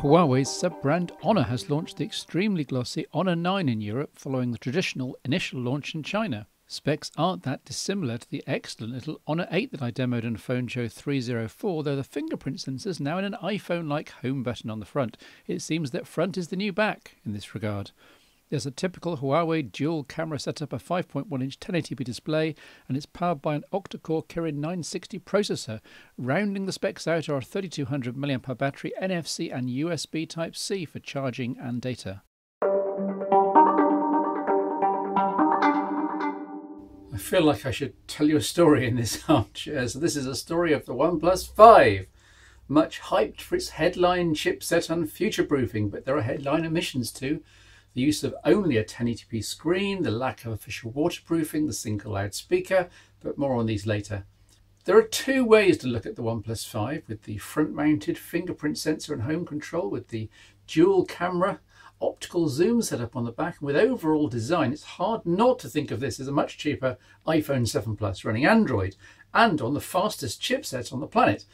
Huawei's sub-brand Honor has launched the extremely glossy Honor 9 in Europe following the traditional initial launch in China. Specs aren't that dissimilar to the excellent little Honor 8 that I demoed on Phone Show 304, though the fingerprint sensor is now in an iPhone-like home button on the front. It seems that front is the new back in this regard. There's a typical Huawei dual camera setup, a 5.1-inch 1080p display, and it's powered by an octa-core Kirin 960 processor. Rounding the specs out are a 3200 mAh battery, NFC and USB Type-C for charging and data. I feel like I should tell you a story in this armchair. So this is a story of the OnePlus 5. Much hyped for its headline chipset and future-proofing, but there are headline omissions too. The use of only a 1080p screen, the lack of official waterproofing, the single loudspeaker, but more on these later. There are two ways to look at the OnePlus 5, with the front-mounted fingerprint sensor and home control, with the dual camera optical zoom setup on the back, and with overall design. It's hard not to think of this as a much cheaper iPhone 7 Plus running Android and on the fastest chipset on the planet,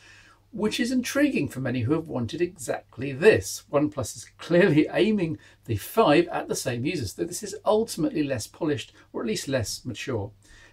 which is intriguing for many who have wanted exactly this. OnePlus is clearly aiming the 5 at the same users, though this is ultimately less polished, or at least less mature.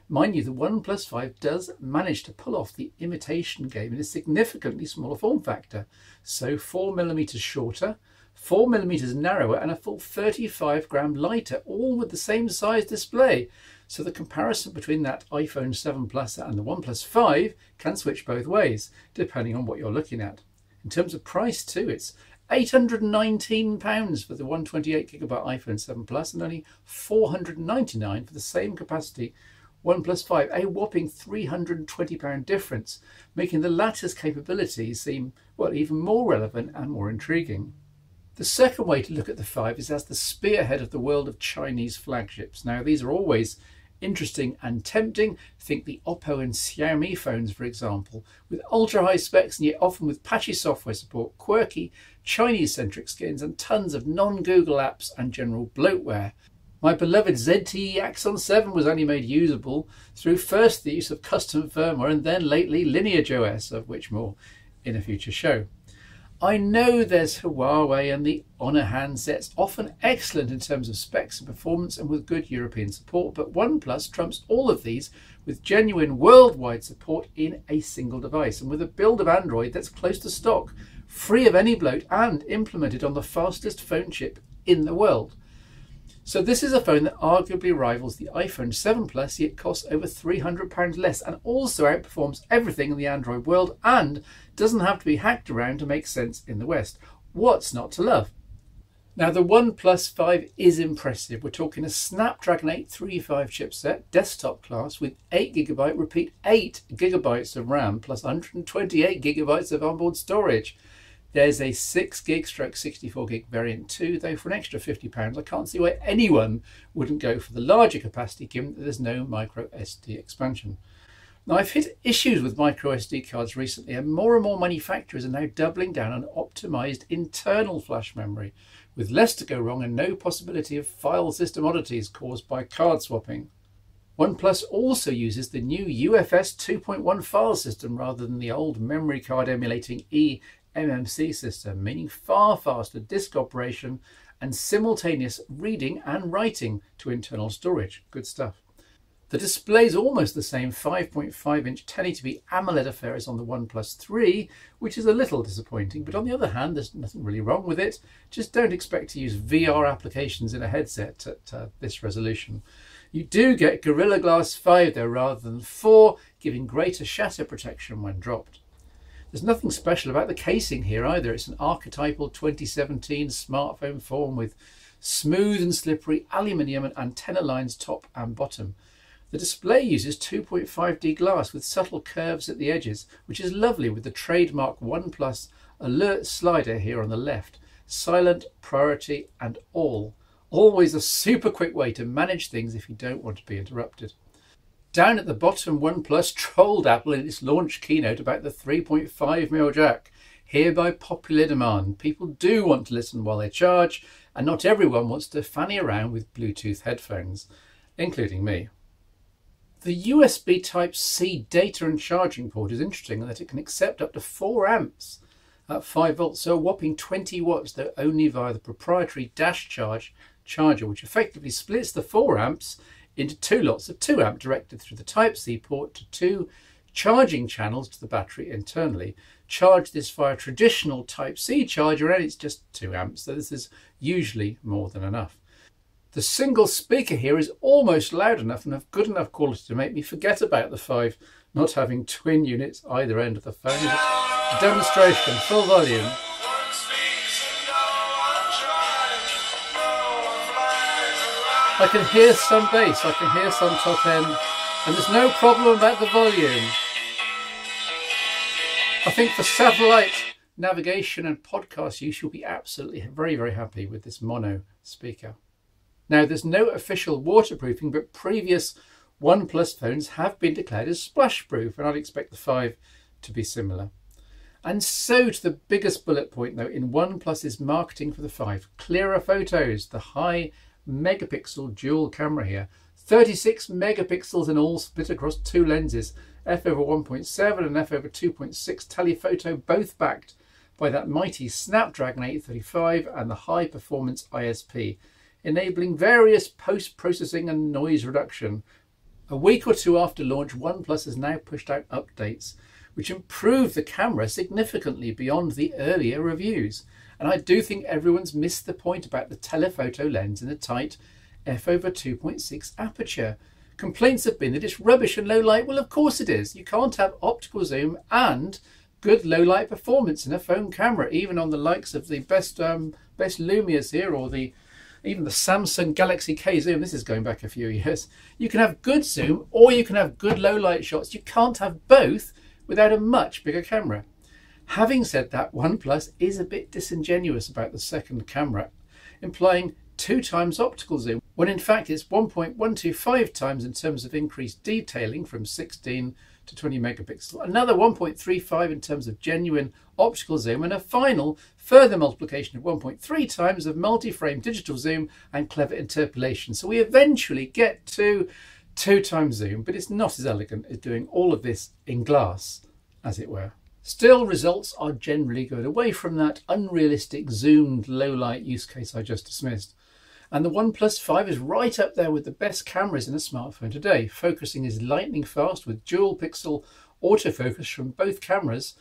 Mind you, the OnePlus 5 does manage to pull off the imitation game in a significantly smaller form factor. So 4mm shorter, 4mm narrower, and a full 35 gram lighter, all with the same size display. So the comparison between that iPhone 7 Plus and the OnePlus 5 can switch both ways, depending on what you're looking at. In terms of price too, it's £819 for the 128GB iPhone 7 Plus and only £499 for the same capacity OnePlus 5, a whopping £320 difference, making the latter's capabilities seem, well, even more relevant and more intriguing. The second way to look at the 5 is as the spearhead of the world of Chinese flagships. Now, these are always interesting and tempting. Think the Oppo and Xiaomi phones, for example, with ultra-high specs and yet often with patchy software support, quirky Chinese-centric skins, and tons of non-Google apps and general bloatware. My beloved ZTE Axon 7 was only made usable through first the use of custom firmware and then lately Lineage OS, of which more in a future show. I know there's Huawei and the Honor handsets, often excellent in terms of specs and performance and with good European support, but OnePlus trumps all of these with genuine worldwide support in a single device and with a build of Android that's close to stock, free of any bloat and implemented on the fastest phone chip in the world. So this is a phone that arguably rivals the iPhone 7 Plus, yet costs over £300 less and also outperforms everything in the Android world and doesn't have to be hacked around to make sense in the West. What's not to love? Now, the OnePlus 5 is impressive. We're talking a Snapdragon 835 chipset, desktop class, with 8GB, repeat 8GB of RAM plus 128GB of onboard storage. There's a 6GB/64GB variant too, though for an extra £50 I can't see why anyone wouldn't go for the larger capacity given that there's no micro SD expansion. Now, I've hit issues with micro SD cards recently, and more manufacturers are now doubling down on optimized internal flash memory, with less to go wrong and no possibility of file system oddities caused by card swapping. OnePlus also uses the new UFS 2.1 file system rather than the old memory card emulating eMMC system, meaning far faster disk operation and simultaneous reading and writing to internal storage. Good stuff. The display is almost the same 5.5-inch 1080p AMOLED affair as on the OnePlus 3, which is a little disappointing, but on the other hand, there's nothing really wrong with it. Just don't expect to use VR applications in a headset at this resolution. You do get Gorilla Glass 5 though rather than 4, giving greater shatter protection when dropped. There's nothing special about the casing here either. It's an archetypal 2017 smartphone form with smooth and slippery aluminium and antenna lines top and bottom. The display uses 2.5D glass with subtle curves at the edges, which is lovely with the trademark OnePlus alert slider here on the left. Silent, priority and all. Always a super quick way to manage things if you don't want to be interrupted. Down at the bottom, OnePlus trolled Apple in its launch keynote about the 3.5mm jack. Here by popular demand. People do want to listen while they charge, and not everyone wants to fanny around with Bluetooth headphones, including me. The USB Type-C data and charging port is interesting in that it can accept up to 4 amps at 5 volts, so a whopping 20 watts, though only via the proprietary dash charger, which effectively splits the 4 amps into 2 lots of 2 amp directed through the Type-C port to 2 charging channels to the battery internally. Charge this via traditional Type-C charger and it's just 2 amps, so this is usually more than enough. The single speaker here is almost loud enough and of good enough quality to make me forget about the 5 not having twin units either end of the phone. A demonstration, full volume. I can hear some bass, I can hear some top end, and there's no problem about the volume. I think for satellite navigation and podcast use, you'll be absolutely very, very happy with this mono speaker. Now, there's no official waterproofing, but previous OnePlus phones have been declared as splash-proof, and I'd expect the 5 to be similar. And so to the biggest bullet point, though, in OnePlus's marketing for the 5. Clearer photos, the high megapixel dual camera here. 36 megapixels in all, split across 2 lenses. f/1.7 and f/2.6 telephoto, both backed by that mighty Snapdragon 835 and the high-performance ISP, enabling various post-processing and noise reduction. A week or two after launch, OnePlus has now pushed out updates which improve the camera significantly beyond the earlier reviews. And I do think everyone's missed the point about the telephoto lens in a tight f/2.6 aperture. Complaints have been that it's rubbish and low light. Well, of course it is. You can't have optical zoom and good low light performance in a phone camera, even on the likes of the best Lumias here, or even the Samsung Galaxy K zoom. This is going back a few years. You can have good zoom or you can have good low light shots. You can't have both without a much bigger camera. Having said that, OnePlus is a bit disingenuous about the second camera, implying 2 times optical zoom, when in fact it's 1.125 times in terms of increased detailing from 16 to 20 megapixels, another 1.35 in terms of genuine optical zoom, and a final further multiplication of 1.3 times of multi-frame digital zoom and clever interpolation. So we eventually get to 2 times zoom, but it's not as elegant as doing all of this in glass, as it were. Still, results are generally good, away from that unrealistic zoomed low light use case I just dismissed. And the OnePlus 5 is right up there with the best cameras in a smartphone today. Focusing is lightning fast with dual pixel autofocus from both cameras,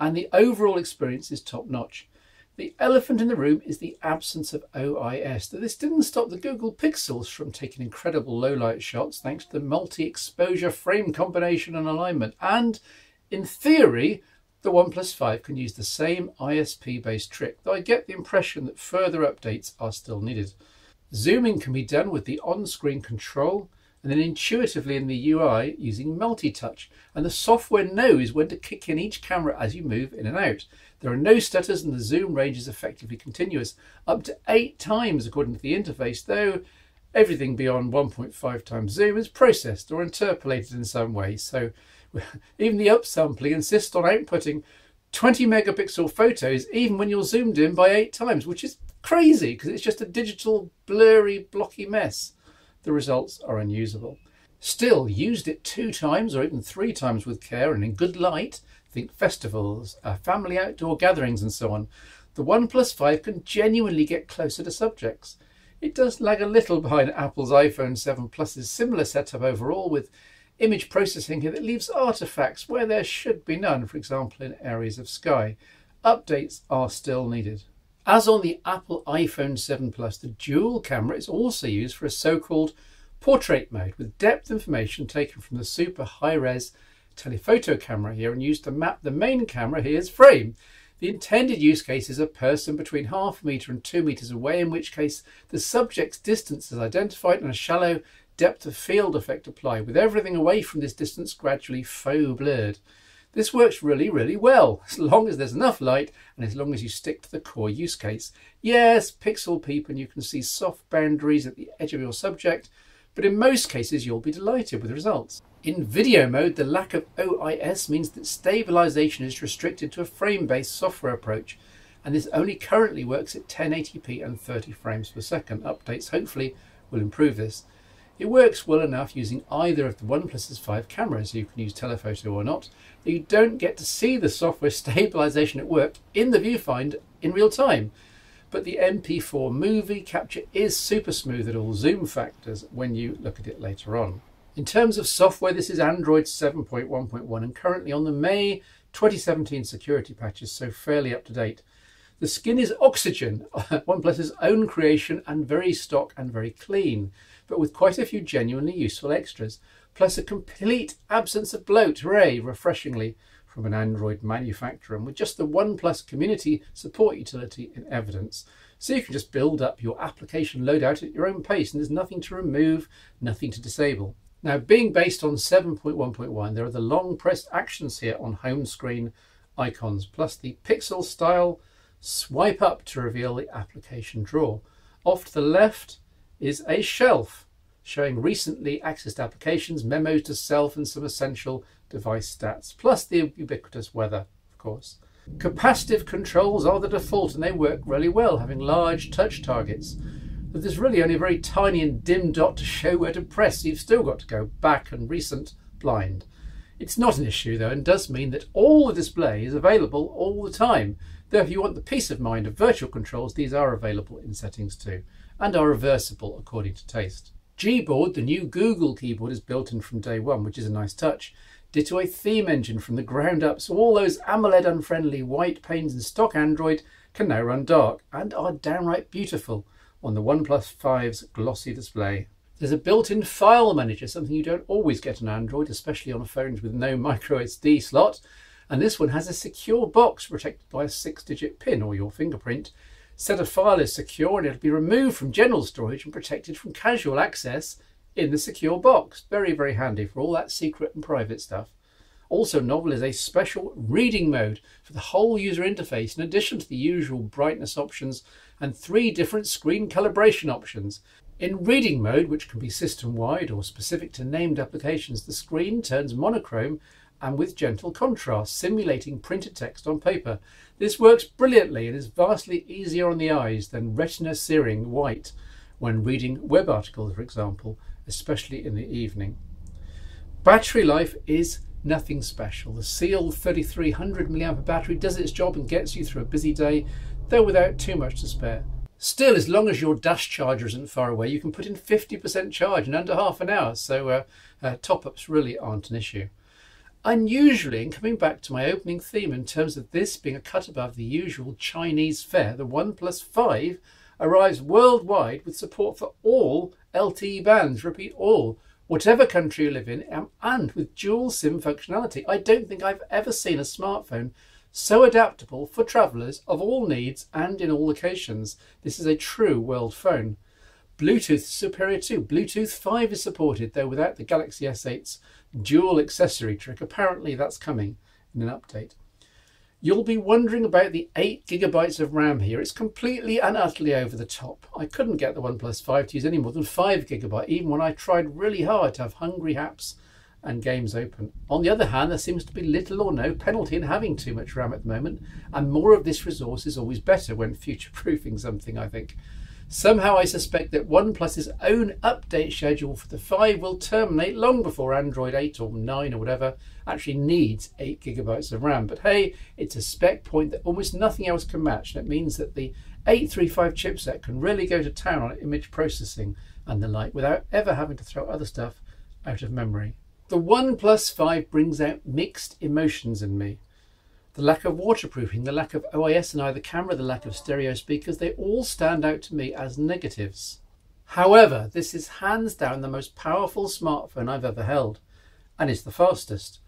and the overall experience is top notch. The elephant in the room is the absence of OIS, though this didn't stop the Google Pixels from taking incredible low light shots thanks to the multi-exposure frame combination and alignment. And in theory, the OnePlus 5 can use the same ISP-based trick, though I get the impression that further updates are still needed. Zooming can be done with the on-screen control and then intuitively in the UI using multi-touch, and the software knows when to kick in each camera as you move in and out. There are no stutters and the zoom range is effectively continuous, up to 8 times according to the interface, though everything beyond 1.5 times zoom is processed or interpolated in some way. So even the upsampling insists on outputting 20 megapixel photos even when you're zoomed in by 8 times, which is crazy because it's just a digital blurry blocky mess. The results are unusable. Still, used it 2 times or even 3 times with care and in good light, think festivals, family outdoor gatherings and so on, the OnePlus 5 can genuinely get closer to subjects. It does lag a little behind Apple's iPhone 7 Plus's similar setup overall, with image processing here that leaves artifacts where there should be none, for example in areas of sky. Updates are still needed. As on the Apple iPhone 7 Plus, the dual camera is also used for a so-called portrait mode, with depth information taken from the super high-res telephoto camera here and used to map the main camera here's frame. The intended use case is a person between 0.5 metre and 2 metres away, in which case the subject's distance is identified and a shallow depth of field effect applied, with everything away from this distance gradually faux blurred. This works really, really well, as long as there's enough light and as long as you stick to the core use case. Yes, pixel peep and you can see soft boundaries at the edge of your subject, but in most cases you'll be delighted with the results. In video mode, the lack of OIS means that stabilization is restricted to a frame-based software approach, and this only currently works at 1080p and 30 frames per second. Updates hopefully will improve this. It works well enough using either of the OnePlus's 5 cameras, you can use telephoto or not, that you don't get to see the software stabilization at work in the viewfinder in real time. But the MP4 movie capture is super smooth at all zoom factors when you look at it later on. In terms of software, this is Android 7.1.1 and currently on the May 2017 security patches, so fairly up to date. The skin is Oxygen, OnePlus's own creation, and very stock and very clean, but with quite a few genuinely useful extras, plus a complete absence of bloat, hooray, refreshingly, from an Android manufacturer, and with just the OnePlus community support utility in evidence. So you can just build up your application loadout at your own pace, and there's nothing to remove, nothing to disable. Now, being based on 7.1.1, there are the long pressed actions here on home screen icons, plus the pixel style swipe up to reveal the application drawer. Off to the left is a shelf showing recently accessed applications, memos to self, and some essential device stats, plus the ubiquitous weather, of course. Capacitive controls are the default and they work really well, having large touch targets. But there's really only a very tiny and dim dot to show where to press, so you've still got to go back and recent blind. It's not an issue though, and does mean that all the display is available all the time. Though if you want the peace of mind of virtual controls, these are available in settings too, and are reversible according to taste. Gboard, the new Google keyboard, is built in from day one, which is a nice touch. Ditto a theme engine from the ground up, so all those AMOLED unfriendly white panes in stock Android can now run dark, and are downright beautiful on the OnePlus 5's glossy display. There's a built-in file manager, something you don't always get on Android, especially on phones with no micro SD slot. And this one has a secure box protected by a 6-digit PIN or your fingerprint. Set a file is secure and it'll be removed from general storage and protected from casual access in the secure box. Very, very handy for all that secret and private stuff. Also novel is a special reading mode for the whole user interface in addition to the usual brightness options and 3 different screen calibration options. In reading mode, which can be system-wide or specific to named applications, the screen turns monochrome and with gentle contrast, simulating printed text on paper. This works brilliantly and is vastly easier on the eyes than retina-searing white when reading web articles, for example, especially in the evening. Battery life is nothing special. The sealed 3300 mAh battery does its job and gets you through a busy day, though without too much to spare. Still, as long as your dash charger isn't far away, you can put in 50% charge in under half an hour, so top-ups really aren't an issue. Unusually, and coming back to my opening theme in terms of this being a cut above the usual Chinese fare, the OnePlus 5 arrives worldwide with support for all LTE bands, repeat all, whatever country you live in, and with dual SIM functionality. I don't think I've ever seen a smartphone so adaptable for travellers of all needs and in all locations. This is a true world phone. Bluetooth is superior too. Bluetooth 5 is supported, though without the Galaxy S8's dual accessory trick. Apparently that's coming in an update. You'll be wondering about the 8GB of RAM here. It's completely and utterly over the top. I couldn't get the OnePlus 5 to use any more than 5GB, even when I tried really hard to have hungry apps and games open. On the other hand, there seems to be little or no penalty in having too much RAM at the moment, and more of this resource is always better when future-proofing something, I think. Somehow I suspect that OnePlus's own update schedule for the 5 will terminate long before Android 8 or 9 or whatever actually needs 8GB of RAM. But hey, it's a spec point that almost nothing else can match, and it means that the 835 chipset can really go to town on image processing and the like without ever having to throw other stuff out of memory. The OnePlus 5 brings out mixed emotions in me. The lack of waterproofing, the lack of OIS in either camera, the lack of stereo speakers, they all stand out to me as negatives. However, this is hands down the most powerful smartphone I've ever held, and it's the fastest,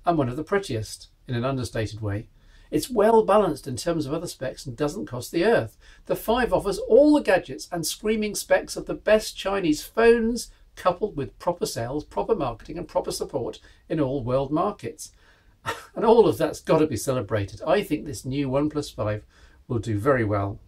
and one of the prettiest, in an understated way. It's well balanced in terms of other specs and doesn't cost the earth. The 5 offers all the gadgets and screaming specs of the best Chinese phones, coupled with proper sales, proper marketing and proper support in all world markets. And all of that's got to be celebrated. I think this new OnePlus 5 will do very well.